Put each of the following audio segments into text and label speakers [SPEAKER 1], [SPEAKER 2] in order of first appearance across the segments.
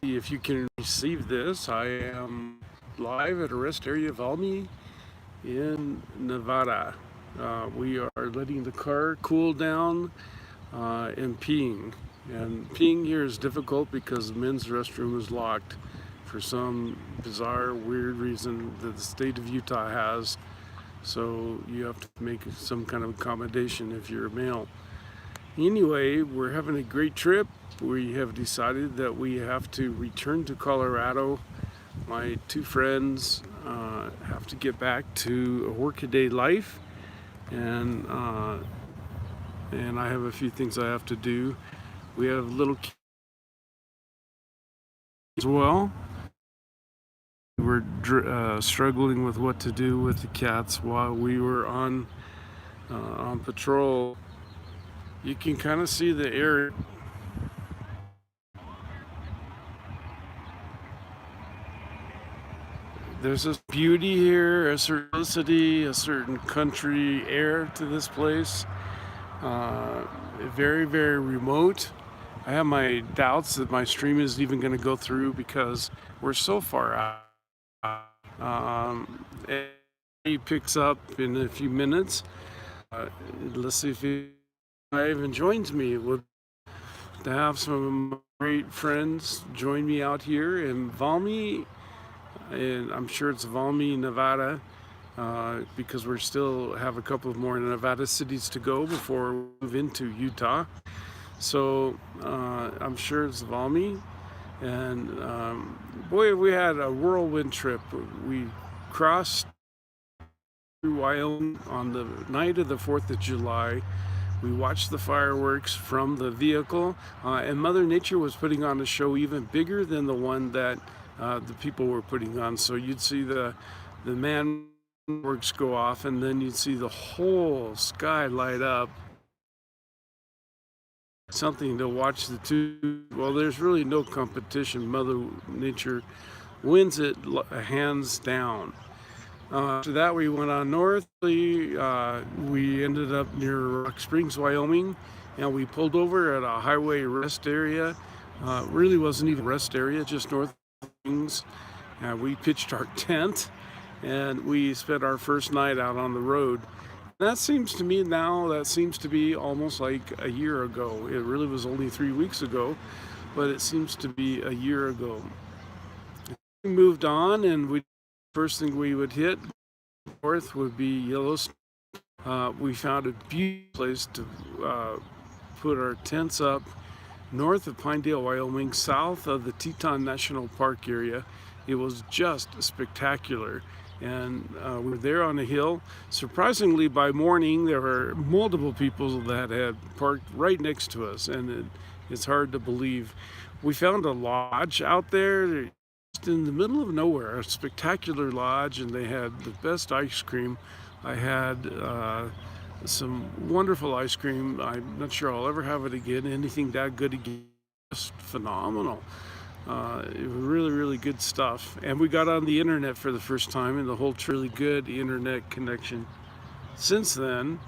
[SPEAKER 1] If you can receive this, I am live at a rest area Valmy in Nevada. We are letting the car cool down and peeing. And peeing here is difficult because the men's restroom is locked for some bizarre, weird reason that the state of Utah has. So you have to make some kind of accommodation if you're a male. Anyway, we're having a great trip. We have decided that we have to return to Colorado. My two friends have to get back to a workaday life, and I have a few things I have to do. We have little kids as well. We're struggling with what to do with the cats while we were on patrol. You can kind of see the air. There's a beauty here, a simplicity, a certain country air to this place. Very, very remote. I have my doubts that my stream is even going to go through because we're so far out. It picks up in a few minutes. Let's see if he even joins me. We'll have some great friends join me out here in Valmy, and I'm sure it's Valmy, Nevada, because we still have a couple of more Nevada cities to go before we move into Utah. So I'm sure it's Valmy, and boy, we had a whirlwind trip. We crossed through Wyoming on the night of the 4th of July. We watched the fireworks from the vehicle, and Mother Nature was putting on a show even bigger than the one that the people were putting on. So you'd see the man fireworks go off, and then you'd see the whole sky light up. Something to watch the two. Well, there's really no competition. Mother Nature wins it hands down. After that, we went on north. We ended up near Rock Springs, Wyoming, and we pulled over at a highway rest area. Really wasn't even a rest area, just north of Springs. We pitched our tent, and we spent our first night out on the road. That seems to me now, that seems to be almost like a year ago. It really was only 3 weeks ago, but it seems to be a year ago. We moved on, and first thing we would hit north would be Yellowstone. We found a beautiful place to put our tents up north of Pinedale, Wyoming, south of the Teton National Park area. It was just spectacular. And we were there on a hill. Surprisingly, by morning, there were multiple people that had parked right next to us, and it's hard to believe. We found a lodge out there just in the middle of nowhere, a spectacular lodge, and they had the best ice cream. I had some wonderful ice cream. I'm not sure I'll ever have it again. Anything that good again, just phenomenal. It was really, really good stuff. And we got on the internet for the first time, and the whole really good internet connection since then.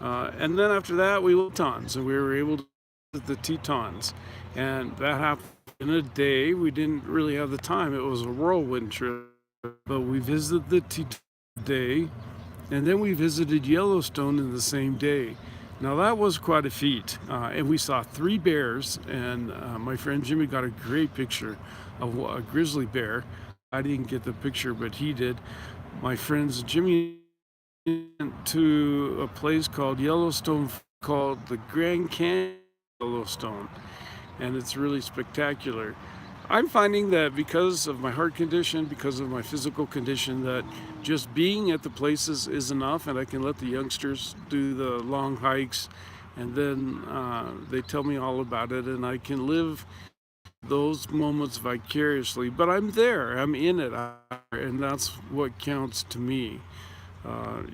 [SPEAKER 1] And then after that, we went to Tetons, and we were able to visit the Tetons. And that happened in a day. We didn't really have the time. It was a whirlwind trip. But we visited the Tetons day, and then we visited Yellowstone in the same day. Now that was quite a feat, and we saw 3 bears, and my friend Jimmy got a great picture of a grizzly bear. I didn't get the picture, but he did. My friends Jimmy went to a place called Yellowstone, called the Grand Canyon Yellowstone, and it's really spectacular. I'm finding that because of my heart condition, because of my physical condition, that just being at the places is enough, and I can let the youngsters do the long hikes, and then they tell me all about it, and I can live those moments vicariously. But I'm there, I'm in it, and that's what counts to me.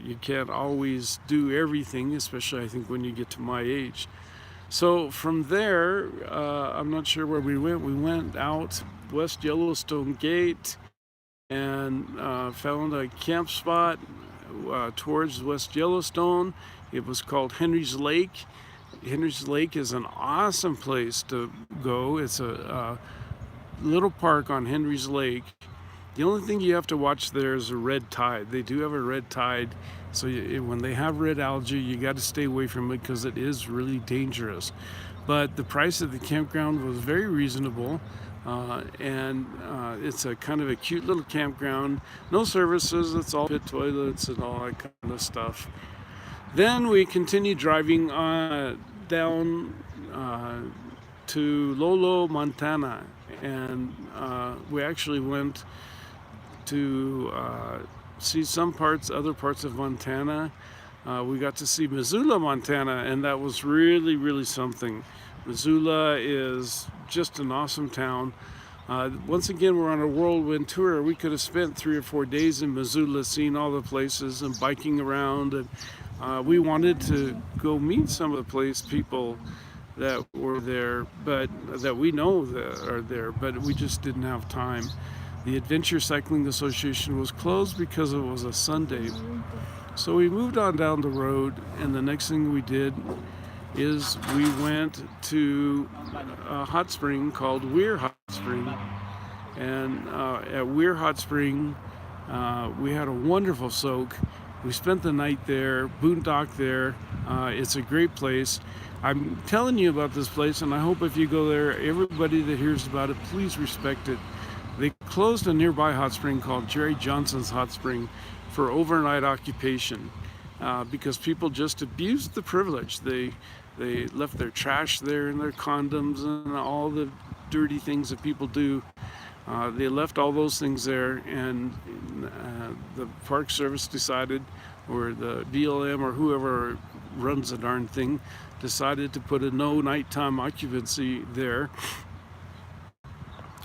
[SPEAKER 1] You can't always do everything, especially I think when you get to my age. So from there, I'm not sure where we went. We went out West Yellowstone Gate and found a camp spot towards West Yellowstone. It was called Henry's Lake. Henry's Lake is an awesome place to go. It's a little park on Henry's Lake. The only thing you have to watch there is a red tide. They do have a red tide, so when they have red algae, you got to stay away from it because it is really dangerous. But the price of the campground was very reasonable, and it's a kind of a cute little campground. No services, it's all pit toilets and all that kind of stuff. Then we continued driving down to Lolo, Montana, and we actually went to see other parts of Montana. We got to see Missoula, Montana, and that was really, really something. Missoula is just an awesome town. Once again, we're on a whirlwind tour. We could have spent 3 or 4 days in Missoula seeing all the places and biking around, and we wanted to go meet some of the people that were there, but that we know that are there, but we just didn't have time. The Adventure Cycling Association was closed because it was a Sunday. So we moved on down the road, and the next thing we did is we went to a hot spring called Weir Hot Spring. And at Weir Hot Spring, we had a wonderful soak. We spent the night there, boondock there. It's a great place. I'm telling you about this place, and I hope if you go there, everybody that hears about it, please respect it. They closed a nearby hot spring called Jerry Johnson's Hot Spring for overnight occupation because people just abused the privilege. They left their trash there and their condoms and all the dirty things that people do. They left all those things there, and the Park Service decided, or the BLM or whoever runs the darn thing, decided to put a no nighttime occupancy there.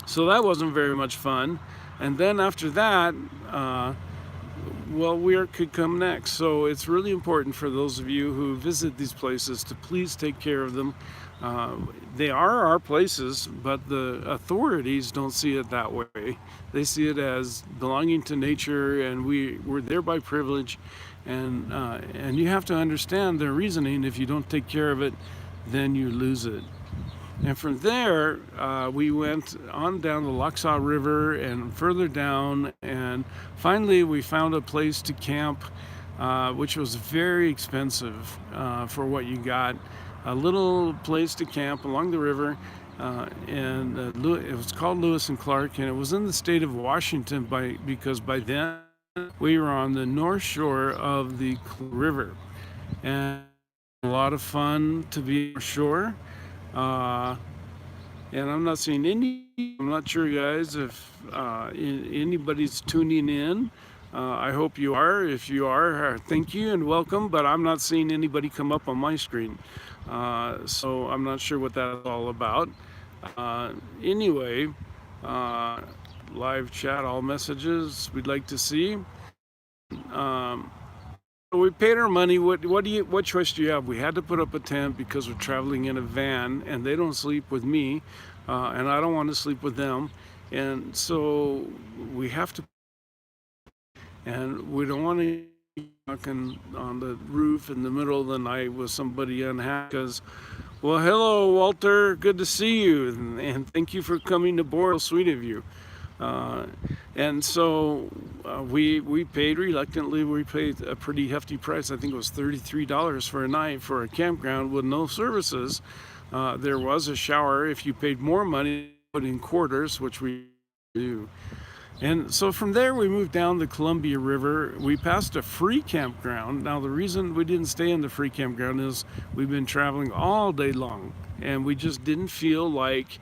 [SPEAKER 1] So that wasn't very much fun. And then after that, well, Weir could come next. So it's really important for those of you who visit these places to please take care of them. They are our places, but the authorities don't see it that way. They see it as belonging to nature, and we're there by privilege. And you have to understand their reasoning. If you don't take care of it, then you lose it. And from there, we went on down the Lochsa River and further down, and finally we found a place to camp, which was very expensive for what you got. A little place to camp along the river, and it was called Lewis and Clark, and it was in the state of Washington because by then we were on the north shore of the river, and a lot of fun to be ashore. And I'm not seeing I'm not sure, guys, if anybody's tuning in. I hope you are. If you are, thank you and welcome, but I'm not seeing anybody come up on my screen. So I'm not sure what that's all about. Anyway, live chat, all messages we'd like to see. We paid our money. What choice do you have? We had to put up a tent because we're traveling in a van, and they don't sleep with me, and I don't want to sleep with them, and so we have to. And we don't want to be walking on the roof in the middle of the night with somebody unhappy because, well, hello, Walter, good to see you, and thank you for coming aboard. So sweet of you. And so we paid reluctantly. We paid a pretty hefty price. I think it was $33 for a night for a campground with no services. There was a shower. If you paid more money, put in quarters, which we do. And so from there we moved down the Columbia River. We passed a free campground. Now the reason we didn't stay in the free campground is we've been traveling all day long, and we just didn't feel like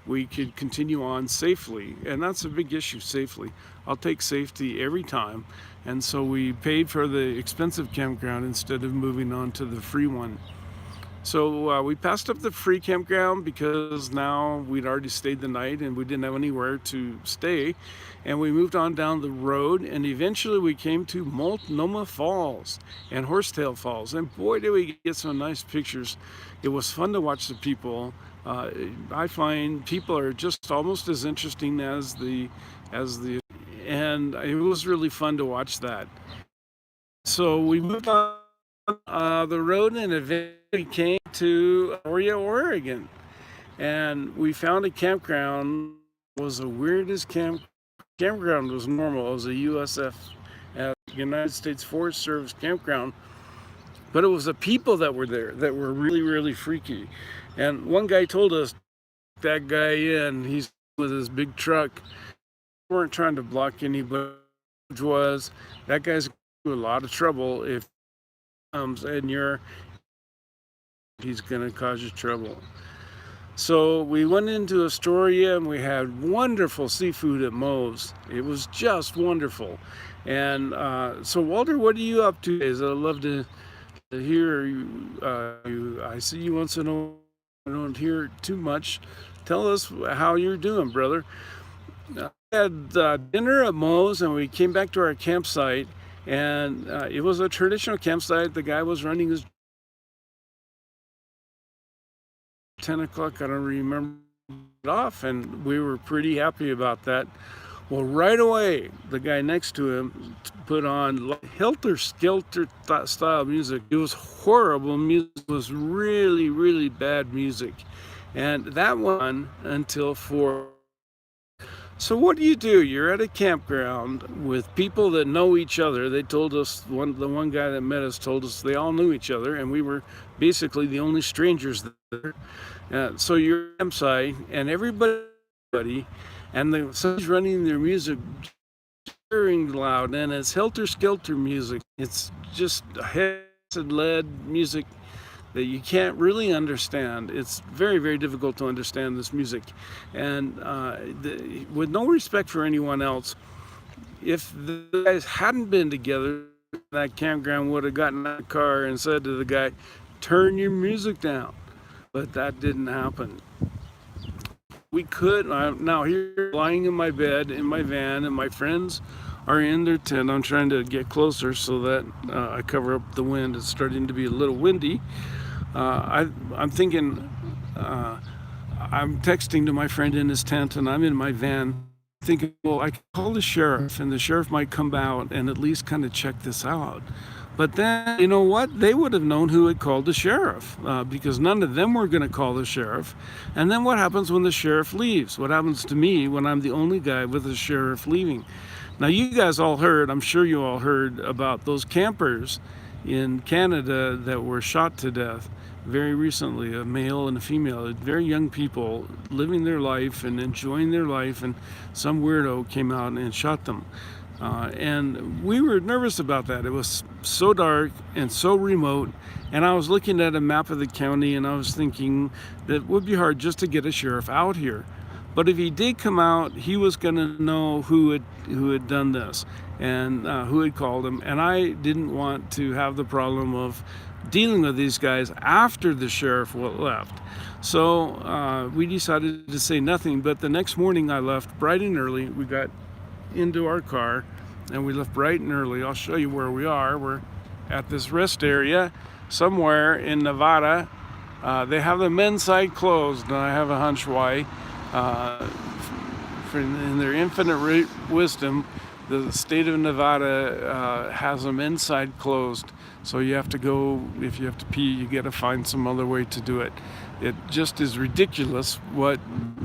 [SPEAKER 1] we could continue on safely, and that's a big issue, safely. I'll take safety every time, and so we paid for the expensive campground instead of moving on to the free one. So we passed up the free campground because now we'd already stayed the night and we didn't have anywhere to stay, and we moved on down the road, and eventually we came to Multnomah Falls and Horsetail Falls, and boy did we get some nice pictures. It was fun to watch the people. I find people are just almost as interesting as the, and it was really fun to watch that. So we moved on the road and eventually came to Astoria, Oregon, and we found a campground was the weirdest campground. Was normal. It was a USF, United States Forest Service campground, but it was the people that were there that were really, really freaky. And one guy told us that guy in. He's with his big truck. We weren't trying to block anybody. Was that guy's in a lot of trouble if he comes and he's gonna cause you trouble. So we went into Astoria and we had wonderful seafood at Moe's. It was just wonderful. And so Walter, what are you up to? I'd love to hear you. I see you once in a while. I don't hear too much. Tell us how you're doing, brother. We had dinner at Moe's and we came back to our campsite, and it was a traditional campsite. The guy was running his 10 o'clock, I don't remember, off, and we were pretty happy about that. Well, right away, the guy next to him put on helter-skelter style music. It was horrible music. It was really, really bad music. And that went on until 4. So what do? You're at a campground with people that know each other. They told us, the one guy that met us told us they all knew each other, and we were basically the only strangers there. So you're at a campsite, and everybody, and somebody's running their music very loud, and it's helter-skelter music. It's just acid-led music that you can't really understand. It's very, very difficult to understand this music. And with no respect for anyone else, if the guys hadn't been together, that campground would have gotten out of the car and said to the guy, turn your music down. But that didn't happen. We could. I'm now here lying in my bed in my van, and my friends are in their tent. I'm trying to get closer so that I cover up the wind. It's starting to be a little windy. I'm thinking, I'm texting to my friend in his tent, and I'm in my van thinking, well, I could call the sheriff, and the sheriff might come out and at least kind of check this out. But then, you know what? They would have known who had called the sheriff, because none of them were going to call the sheriff. And then what happens when the sheriff leaves? What happens to me when I'm the only guy with the sheriff leaving? Now, you guys all heard, I'm sure you all heard about those campers in Canada that were shot to death very recently, a male and a female, very young people living their life and enjoying their life, and some weirdo came out and shot them. And we were nervous about that. It was so dark and so remote, and I was looking at a map of the county, and I was thinking that it would be hard just to get a sheriff out here. But if he did come out, he was going to know who had done this and who had called him. And I didn't want to have the problem of dealing with these guys after the sheriff left. So we decided to say nothing. But the next morning I left bright and early. We got into our car and we left bright and early. I'll show you where we are. We're at this rest area somewhere in Nevada. They have the men's side closed, and I have a hunch why. In their infinite wisdom, the state of Nevada has them inside closed. So you have to go, if you have to pee, you got to find some other way to do it. It just is ridiculous what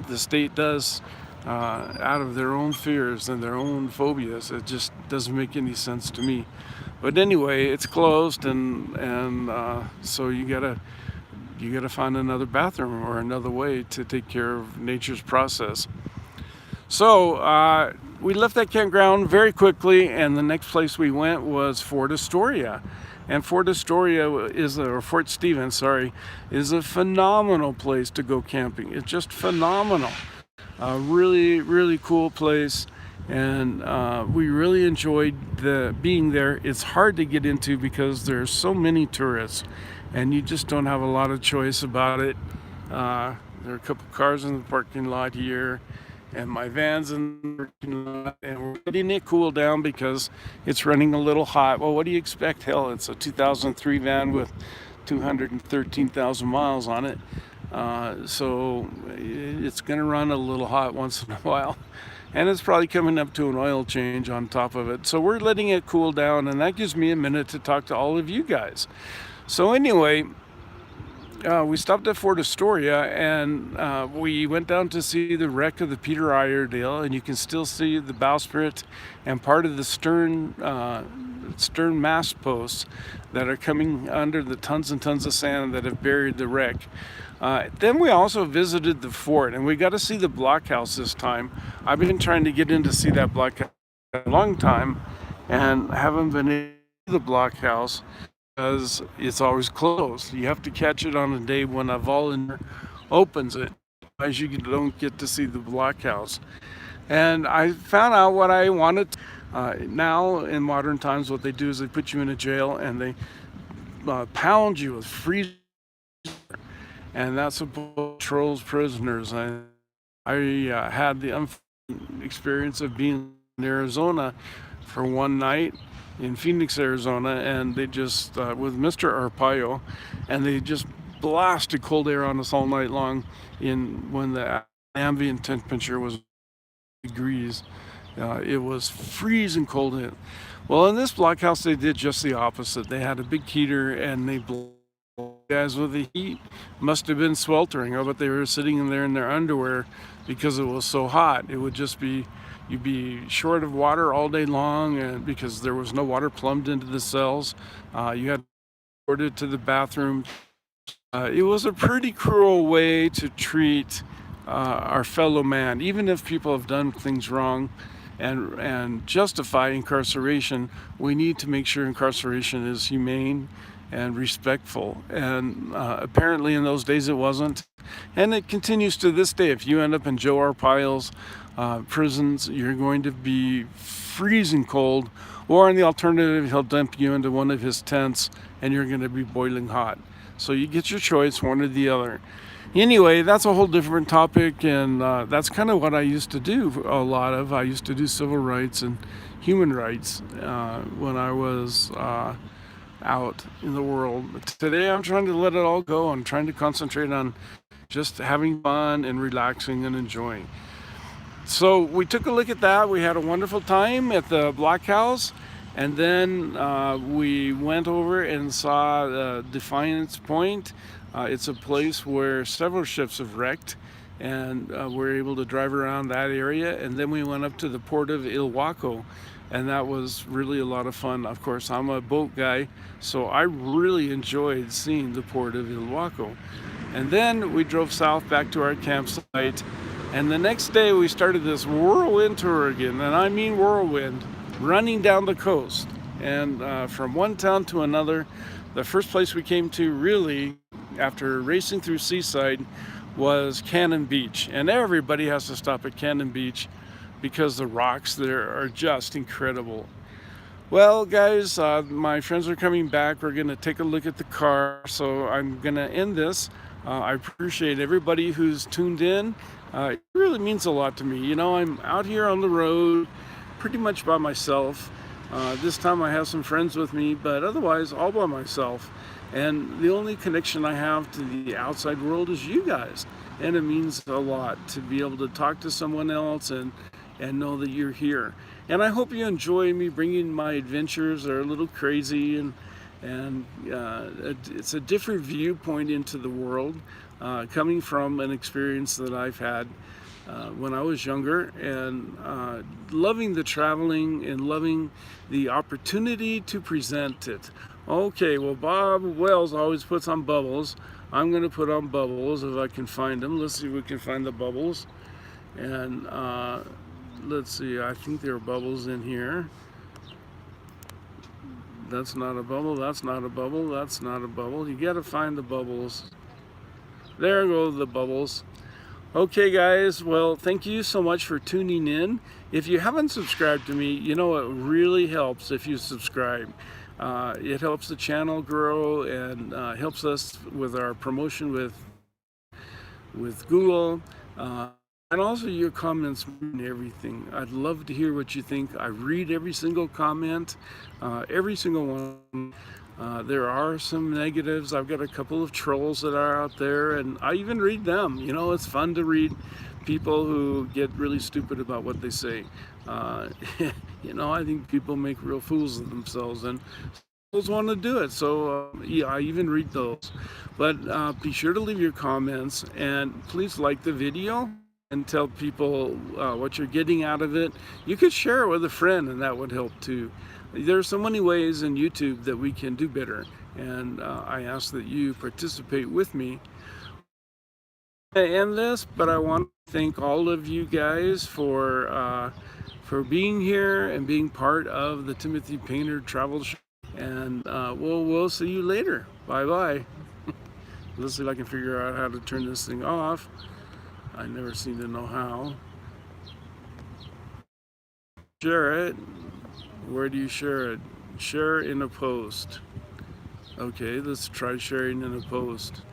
[SPEAKER 1] the state does out of their own fears and their own phobias. It just doesn't make any sense to me. But anyway, it's closed, and so you gotta find another bathroom or another way to take care of nature's process. So we left that campground very quickly, and the next place we went was Fort Astoria. And Fort Astoria or Fort Stevens, sorry, is a phenomenal place to go camping. It's just phenomenal. Really, really cool place. And we really enjoyed being there. It's hard to get into because there's so many tourists, and you just don't have a lot of choice about it. There are a couple cars in the parking lot here, and my van's in the parking lot, and we're letting it cool down because it's running a little hot. Well, what do you expect? Hell, it's a 2003 van with 213,000 miles on it. So it's going to run a little hot once in a while. And it's probably coming up to an oil change on top of it. So we're letting it cool down, and that gives me a minute to talk to all of you guys. So anyway, We stopped at Fort Astoria, and we went down to see the wreck of the Peter Iredale, and you can still see the bowsprit and part of the stern mast posts that are coming under the tons and tons of sand that have buried the wreck. Then we also visited the fort, and we got to see the blockhouse this time. I've been trying to get in to see that blockhouse for a long time, and haven't been able to see the blockhouse because it's always closed. You have to catch it on a day when a volunteer opens it, otherwise you don't get to see the blockhouse. And I found out what I wanted. Now, in modern times, what they do is they put you in a jail and they pound you with freezing, and that's what controls prisoners. I had the unfortunate experience of being in Arizona for one night in Phoenix, Arizona, and they just, with Mr. Arpaio, and they just blasted cold air on us all night long when the ambient temperature was degrees. It was freezing cold. Well, in this blockhouse, they did just the opposite. They had a big heater, and they blew guys with the heat. Must have been sweltering. I bet they were sitting in there in their underwear because it was so hot. It would just be, you'd be short of water all day long, and because there was no water plumbed into the cells, you had to report it to the bathroom. It was a pretty cruel way to treat our fellow man. Even if people have done things wrong and justify incarceration, we need to make sure incarceration is humane and respectful. And apparently in those days it wasn't. And it continues to this day. If you end up in Joe Arpaio's prisons, you're going to be freezing cold, or in the alternative, he'll dump you into one of his tents and you're going to be boiling hot. So you get your choice, one or the other. Anyway, that's a whole different topic, and that's kind of what I used to do a lot of. I used to do civil rights and human rights when I was out in the world. Today I'm trying to let it all go. I'm trying to concentrate on just having fun and relaxing and enjoying. So we took a look at that. We had a wonderful time at the blockhouse. And then we went over and saw Defiance Point. It's a place where several ships have wrecked, and we're able to drive around that area. And then we went up to the port of Ilwaco, and that was really a lot of fun. Of course, I'm a boat guy, so I really enjoyed seeing the port of Ilwaco. And then we drove south back to our campsite, and the next day we started this whirlwind tour again, and I mean whirlwind, running down the coast, and from one town to another. The first place we came to, really, after racing through Seaside, was Cannon Beach, and everybody has to stop at Cannon Beach because the rocks there are just incredible. Well, guys, my friends are coming back. We're gonna take a look at the car, so I'm gonna end this. I appreciate everybody who's tuned in. It really means a lot to me. You know, I'm out here on the road pretty much by myself. This time I have some friends with me, but otherwise all by myself. And the only connection I have to the outside world is you guys. And it means a lot to be able to talk to someone else and know that you're here. And I hope you enjoy me bringing my adventures. They're a little crazy, and it's a different viewpoint into the world, coming from an experience that I've had when I was younger, and loving the traveling and loving the opportunity to present it. Okay, well, Bob Wells always puts on bubbles. I'm going to put on bubbles if I can find them. Let's see if we can find the bubbles. And let's see, I think there are bubbles in here. That's not a bubble, that's not a bubble, that's not a bubble. You got to find the bubbles. There go the bubbles. Okay, guys, well, thank you so much for tuning in. If you haven't subscribed to me, you know, it really helps if you subscribe. It helps the channel grow and helps us with our promotion with Google. And also your comments mean everything. I'd love to hear what you think. I read every single comment, every single one. There are some negatives. I've got a couple of trolls that are out there, and I even read them. You know, it's fun to read people who get really stupid about what they say. You know, I think people make real fools of themselves, and want to do it. So yeah, I even read those. But be sure to leave your comments and please like the video and tell people what you're getting out of it. You could share it with a friend and that would help too. There are so many ways in YouTube that we can do better, and I ask that you participate with me. I end this, but I want to thank all of you guys for being here and being part of the Timothy Painter Travel Show. And we'll see you later. Bye bye. Let's see if I can figure out how to turn this thing off. I never seem to know how. Share it. Where do you share it? Share in a post. Okay, let's try sharing in a post.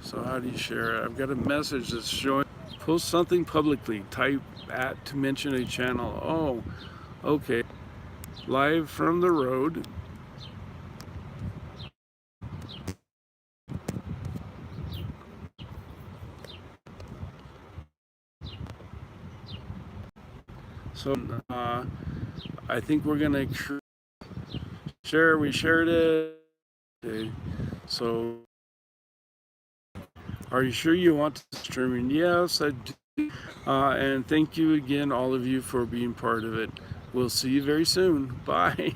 [SPEAKER 1] So how do you share it? I've got a message that's showing. Post something publicly. Type at to mention a channel. Oh, okay. Live from the road. So I think we're gonna share. We shared it. Okay. So are you sure you want to streaming? Yes, I do. And thank you again, all of you, for being part of it. We'll see you very soon. Bye.